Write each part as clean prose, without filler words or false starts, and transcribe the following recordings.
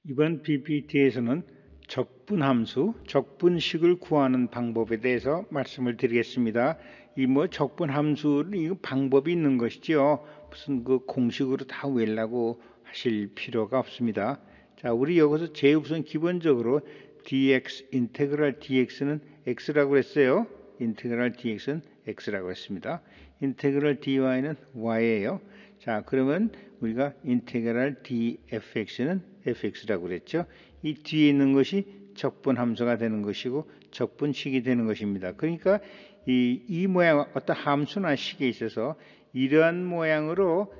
이번 PPT에서는 적분함수, 적분식을 구하는 방법에 대해서 말씀을 드리겠습니다. 이 적분함수는 이 방법이 있는 것이죠. 무슨 그 공식으로 다 외우려고 하실 필요가 없습니다. 자, 우리 여기서 제일 우선 기본적으로 dx, 인테그랄 dx는 x라고 했어요. 인테그랄 dx는 x라고 했습니다. 인테그랄 dy는 y예요. 자, 그러면 우리가 인테그랄 dfx는 fx라고 그랬죠. 이 뒤에 있는 것이 적분함수가 되는 것이고 적분식이 되는 것입니다. 그러니까 이 모양, 어떤 함수나 식에 있어서 이러한 모양으로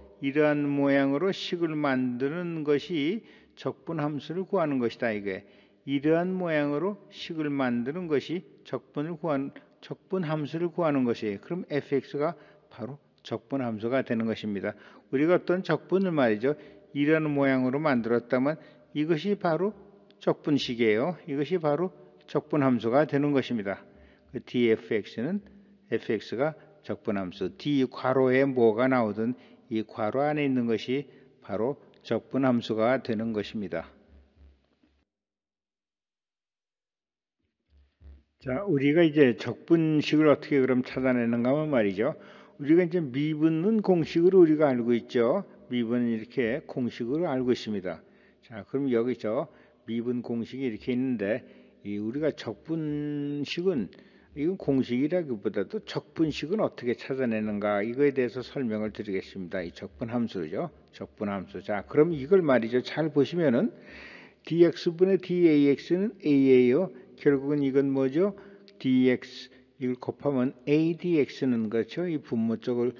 식을 만드는 것이 적분함수를 구하는 것이다. 이게 이러한 모양으로 식을 만드는 것이 적분함수를 구하는 것이에요. 그럼 fx가 바로 적분함수가 되는 것입니다. 우리가 어떤 적분을 말이죠. 이런 모양으로 만들었다면 이것이 바로 적분식이에요. 이것이 바로 적분함수가 되는 것입니다. 그 dfx는 fx가 적분함수, d 괄호에 뭐가 나오든 이 괄호 안에 있는 것이 바로 적분함수가 되는 것입니다. 자, 우리가 이제 적분식을 어떻게 그럼 찾아내는가 하면 말이죠. 우리가 이제 미분은 공식으로 우리가 알고 있죠. 미분은 이렇게 공식으로 알고 있습니다. 자, 그럼 여기서 미분 공식이 이렇게 있는데 우리가 적분식은 이건 공식이라기보다도 적분식은 어떻게 찾아내는가 이거에 대해서 설명을 드리겠습니다. 이 적분함수죠. 적분함수. 자, 그럼 이걸 말이죠. 잘 보시면은 dx분의 dax는 a예요. 결국은 이건 뭐죠? dx 이걸 곱하면 adx는 그렇죠. 이 분모 쪽을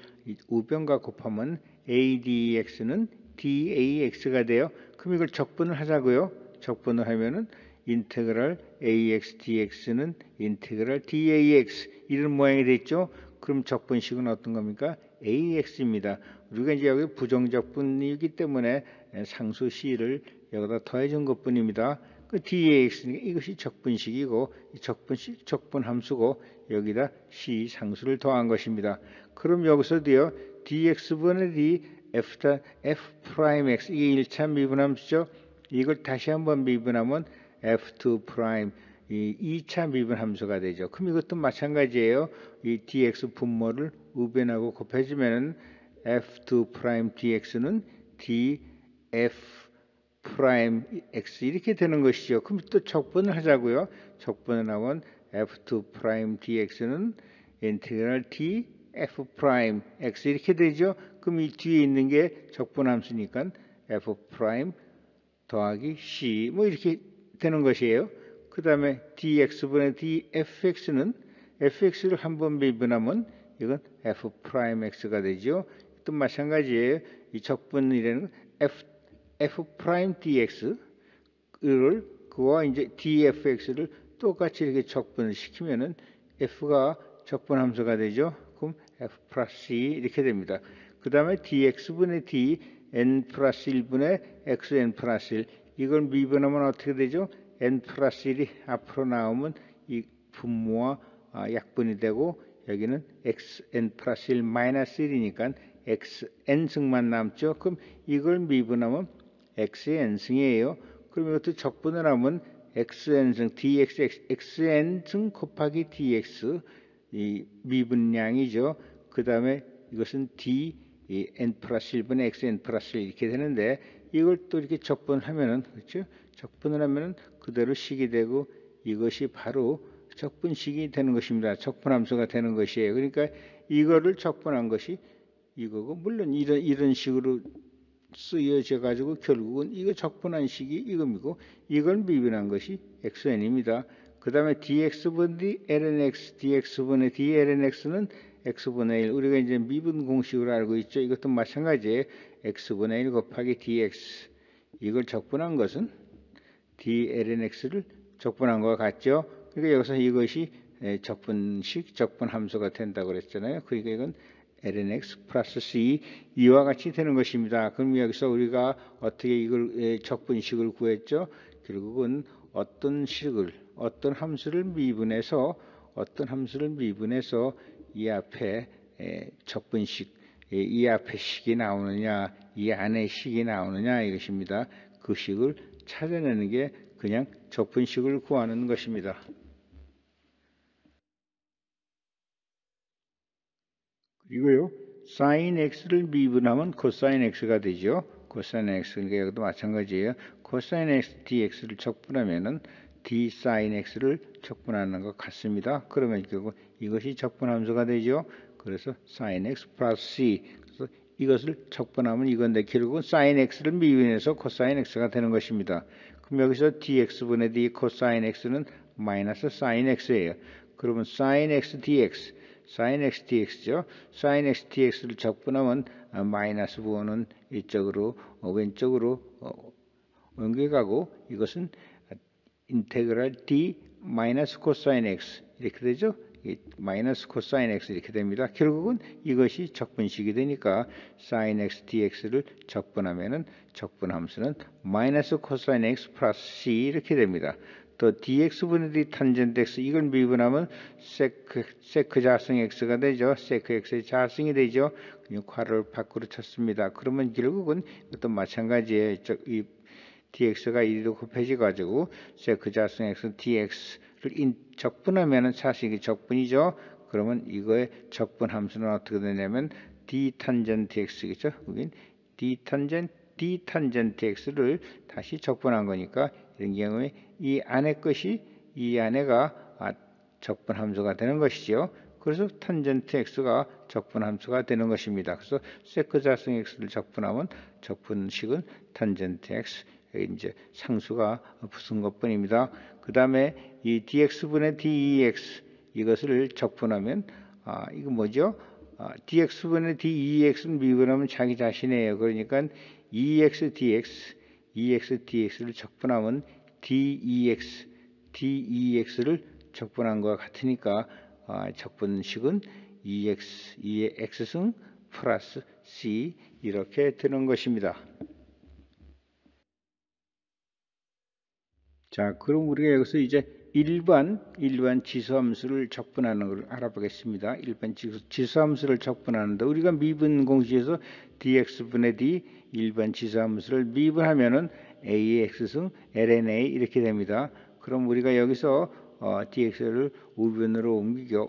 우변과 곱하면 adx는 dax가 돼요. 그럼 이걸 적분을 하자고요. 적분을 하면은 인테그랄 ax dx는 인테그랄 dax 이런 모양이 됐죠. 그럼 적분식은 어떤 겁니까? ax입니다. 우리가 이제 여기 부정적분이기 때문에 상수 c를 여기다 더해준 것뿐입니다. 그 dax는 이것이 적분식이고 적분식 적분함수고 여기다 c 상수를 더한 것입니다. 그럼 여기서도요 dx분의 d f'x 이게 1차 미분함수죠. 이걸 다시 한번 미분하면 f2' 이 2차 미분함수가 되죠. 그럼 이것도 마찬가지예요. 이 dx 분모를 우변하고 곱해주면 f2' dx는 df 프라임 x 이렇게 되는 것이죠. 그럼 또 적분을 하자고요. 적분을 하면 f2 프라임 dx는 인테그랄 d f 프라임 x 이렇게 되죠. 그럼 이 뒤에 있는 게 적분함수니까 f 프라임 더하기 c 이렇게 되는 것이에요. 그 다음에 dx분의 dfx는 fx를 한번 미분하면 이건 f 프라임 x가 되죠. 또 마찬가지예요. 이 적분이라는 f 프라임 dx를 그와 이제 dfx를 똑같이 이렇게 적분을 시키면은 f가 적분함수가 되죠. 그럼 f 플러스 c 이렇게 됩니다. 그 다음에 dx분의 d n 플러스 1분의 xn 플러스 1 이걸 미분하면 어떻게 되죠? n 플러스 1이 앞으로 나오면 이 분모와 약분이 되고 여기는 xn 플러스 1 마이너스 1이니까 xn승만 남죠. 그럼 이걸 미분하면 x의 n승이에요. 그럼 이것도 적분을 하면 xn승 dx xn승 곱하기 dx 이 미분량이죠. 그 다음에 이것은 d n 플러스 1분의 xn 플러스 1 이렇게 되는데 이걸 또 이렇게 적분하면은 그렇죠? 적분을 하면은 그대로 식이 되고 이것이 바로 적분식이 되는 것입니다. 적분함수가 되는 것이에요. 그러니까 이거를 적분한 것이 이거고 물론 이런 식으로 쓰여져 가지고 결국은 이거 적분한 식이 이겁니고 이걸 미분한 것이 xn입니다. 그 다음에 dx분의 lnx dx분의 dlnx는 x분의 1 우리가 이제 미분 공식으로 알고 있죠. 이것도 마찬가지예요. x분의 1 곱하기 dx 이걸 적분한 것은 dlnx를 적분한 것과 같죠. 그러니까 여기서 이것이 적분식 적분함수가 된다고 그랬잖아요. 그러니까 이건 lnx 플러스 c 이와 같이 되는 것입니다. 그럼 여기서 우리가 어떻게 이걸 적분식을 구했죠? 결국은 어떤 함수를 미분해서 이 앞에 적분식 이 앞에 식이 나오느냐 이 안에 식이 나오느냐 이것입니다. 그 식을 찾아내는 게 그냥 적분식을 구하는 것입니다. 그리고요, sin x를 미분하면 코사인 x가 되죠. 코사인 x, 그러니까 여기도 마찬가지예요. 코사인 x dx를 적분하면은 d sin x를 적분하는 것 같습니다. 그러면 결국 이것이 적분함수가 되죠. 그래서 sin x 플러스 c. 그래서 이것을 적분하면 이건데 결국은 sin x를 미분해서 코사인 x가 되는 것입니다. 그럼 여기서 dx분의 d 코사인 x는 마이너스 sin x예요. 그러면 sin x dx, sin x dx죠. sin x dx를 적분하면 마이너스 부호는 이쪽으로 왼쪽으로 옮겨가고 이것은 인테그랄 d 마이너스 코사인 x 이렇게 되죠. 마이너스 코사인 x 이렇게 됩니다. 결국은 이것이 적분식이 되니까 sin x dx를 적분하면은 적분함수는 마이너스 코사인 x 플러스 c 이렇게 됩니다. 또 dx분의 d 탄젠트 x 이걸 미분하면 세크 자승 x가 되죠. 세크 x의 자승이 되죠. 괄호를 밖으로 쳤습니다. 그러면 결국은 이것도 마찬가지예요. 이 dx가 1로 곱해져 가지고 세크 자승 x dx를 적분하면은 사실이 적분이죠. 그러면 이거의 적분 함수는 어떻게 되냐면 d 탄젠트 x겠죠. 여긴 d 탄젠트 x를 다시 적분한 거니까 이런 경우에 이 안에 것이 이 안에가 적분 함수가 되는 것이죠. 그래서 탄젠트 x가 적분 함수가 되는 것입니다. 그래서 세크 자승 x를 적분하면 적분식은 탄젠트 x 이제 상수가 붙은 것뿐입니다. 그 다음에 이 dx분의 dx 이것을 적분하면 이거 뭐죠? dx분의 dex는 미분하면 자기 자신이에요. 그러니까 ex dx를 적분하면 dex를 적분한 것과 같으니까 적분식은 x승 플러스 c 이렇게 되는 것입니다. 자, 그럼 우리가 여기서 이제 일반 지수함수를 적분하는 걸 알아보겠습니다. 일반 지수함수를 적분하는데 우리가 미분 공식에서 dx분의 d 일반 지수함수를 미분하면은 ax승 lna 이렇게 됩니다. 그럼 우리가 여기서 dx를 우변으로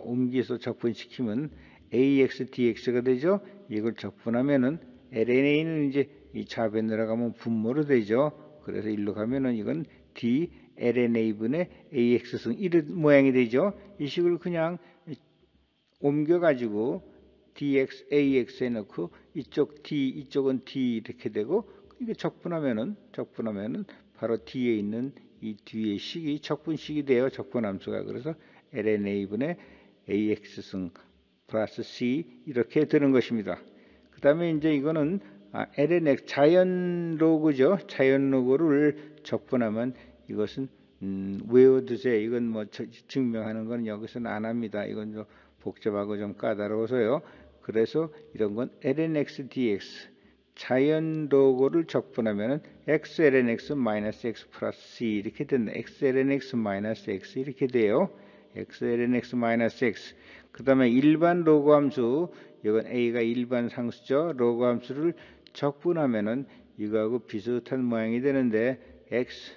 옮겨서 적분시키면 ax dx가 되죠. 이걸 적분하면은 lna는 이제 이 좌변 내려가면 분모로 되죠. 그래서 일로 가면은 이건 d lna분의 ax승 이런 모양이 되죠. 이 식을 그냥 옮겨가지고 dx ax에 넣고 이쪽은 d 이렇게 되고 이게 적분하면은 바로 뒤에 있는 이 뒤에 식이 적분식이 돼요. 적분함수가. 그래서 lna분의 ax승 플러스 c 이렇게 되는 것입니다. 그 다음에 이제 이거는 lnx 자연 로그죠. 자연 로그를 적분하면 이것은 외워두세요. 이건 뭐 증명하는 건 여기서는 안 합니다. 이건 좀 복잡하고 좀 까다로워서요. 그래서 이런 건 lnx dx 자연 로그를 적분하면은 x lnx 마이너스 x 플러스 c 이렇게 된다. x lnx 마이너스 x 이렇게 돼요. x lnx 마이너스 x. 그 다음에 일반 로그 함수, 이건 a가 일반 상수죠. 로그 함수를 적분하면은 이거하고 비슷한 모양이 되는데 x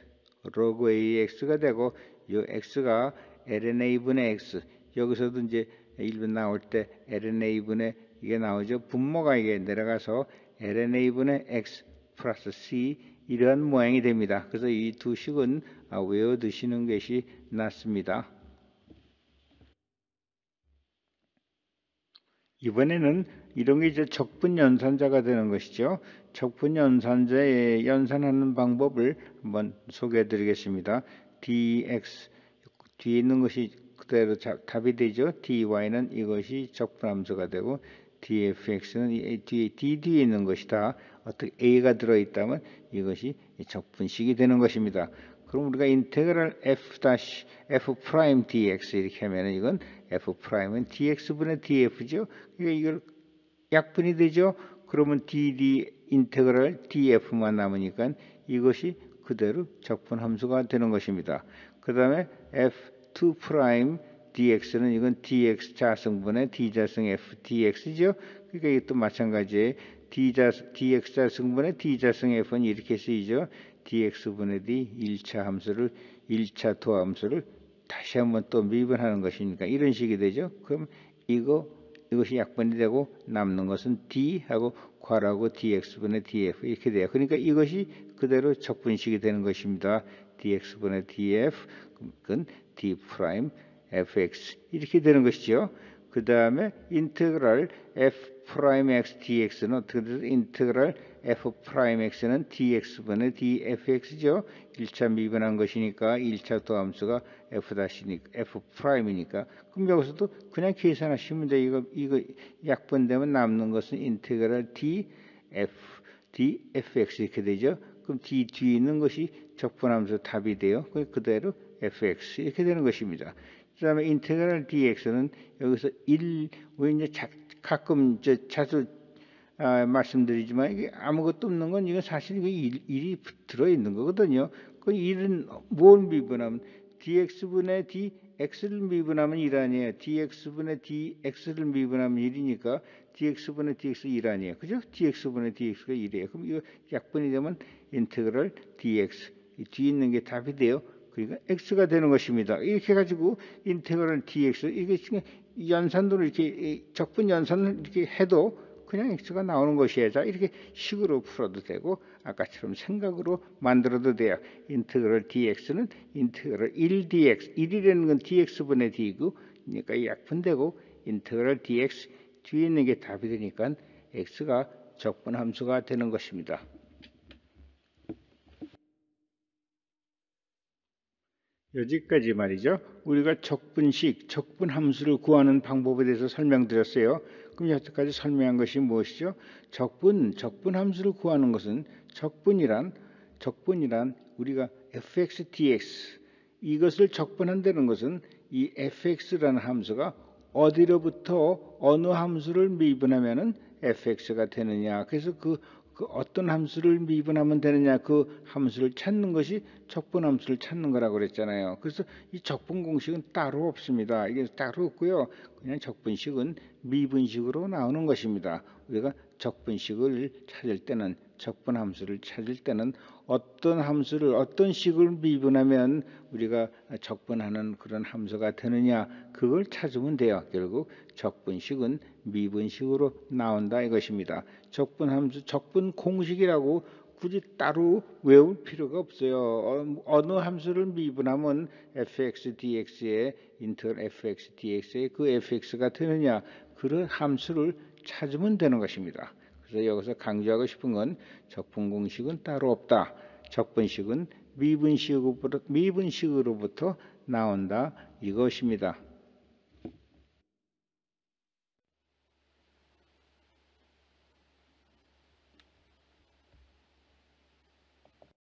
로그 ax가 되고 이 x가 lna분의 x. 여기서도 이제 일본 나올 때 lna분의 이게 나오죠. 분모가 이게 내려가서 lna분의 x 플러스 c 이러한 모양이 됩니다. 그래서 이 두 식은 외워두시는 것이 낫습니다. 이번에는 이런 게 이제 적분 연산자가 되는 것이죠. 적분 연산자의 연산하는 방법을 한번 소개해 드리겠습니다. dx 뒤에 있는 것이 그대로 답이 되죠. dy는 이것이 적분함수가 되고 dfx는 d 뒤에 있는 것이다. 어떻게 a가 들어있다면 이것이 적분식이 되는 것입니다. 그럼 우리가 인테그랄 f 프라임 dx 이렇게 하면 이건 f 프라임은 dx분의 df죠. 그러니까 이걸 약분이 되죠. 그러면 dd 인테그랄 df만 남으니까 이것이 그대로 적분함수가 되는 것입니다. 그 다음에 f2 프라임 dx는 이건 dx 자승분의 d자승 f dx죠. 그러니까 이것도 마찬가지에 dx자승분의 d자승 f는 이렇게 쓰이죠. dx분의 d 1차 함수를 1차 도함수를 다시 한번 또 미분하는 것이니까 이런 식이 되죠. 그럼 이것이 약분이 되고 남는 것은 d하고 괄하고 dx분의 df 이렇게 돼요. 그러니까 이것이 그대로 적분식이 되는 것입니다. dx분의 df 그건 d 프라임 fx 이렇게 되는 것이죠. 그 다음에 인테그랄 f 프라임 x dx는 어떻게 되죠? 인테그랄 f 프라임 x는 dx분의 dfx죠. 1차 미분한 것이니까 1차 도함수가 f 프라임이니까 그럼 여기서도 그냥 계산하시면 돼요. 이거 약분되면 남는 것은 인테그랄 dfx 이렇게 되죠. 그럼 d 뒤에 있는 것이 적분함수 답이 돼요. 그대로 fx 이렇게 되는 것입니다. 그 다음에 인테그랄 dx는 여기서 왜 이제 가끔 자주 말씀드리지만 이게 아무것도 없는 건 이건 사실 이게 1이 들어있는 거거든요. 그 1은 뭘 미분하면 dx분의 dx를 미분하면 1 아니에요. dx분의 dx를 미분하면 1이니까 dx분의 dx 1 아니에요. 그죠? dx분의 dx가 1이에요. 그럼 이거 약분이 되면 인테그랄 dx 이 뒤에 있는 게 답이 돼요. 그러니까 x가 되는 것입니다. 이렇게 가지고 인테그랄 dx 이게 지금 연산도로 이렇게 적분 연산을 이렇게 해도 그냥 x가 나오는 것이에요. 자, 이렇게 식으로 풀어도 되고 아까처럼 생각으로 만들어도 돼요. 인테그랄 dx는 인테그랄 1dx 1이라는 건 dx분의 d고 그러니까 약분되고 인테그랄 dx 뒤에 있는 게 답이 되니까 x가 적분함수가 되는 것입니다. 여기까지 말이죠. 우리가 적분함수를 구하는 방법에 대해서 설명드렸어요. 그럼 여태까지 설명한 것이 무엇이죠? 적분함수를 구하는 것은 적분이란 우리가 fx, dx 이것을 적분한다는 것은 이 fx라는 함수가 어디로부터 어느 함수를 미분하면은 fx가 되느냐. 그래서 그 어떤 함수를 미분하면 되느냐 그 함수를 찾는 것이 적분함수를 찾는 거라고 그랬잖아요. 그래서 이 적분 공식은 따로 없습니다. 이게 따로 없고요. 그냥 적분식은 미분식으로 나오는 것입니다. 우리가 적분식을 찾을 때는 적분함수를 찾을 때는 어떤 식을 미분하면 우리가 적분하는 그런 함수가 되느냐 그걸 찾으면 돼요. 결국 적분식은 미분식으로 나온다 이것입니다. 적분함수, 적분 공식이라고 굳이 따로 외울 필요가 없어요. 어느 함수를 미분하면 fx dx의 인테그랄 fx dx의 그 fx가 되느냐 그런 함수를 찾으면 되는 것입니다. 그래서 여기서 강조하고 싶은 건 적분 공식은 따로 없다. 적분식은 미분식으로부터 나온다 이것입니다.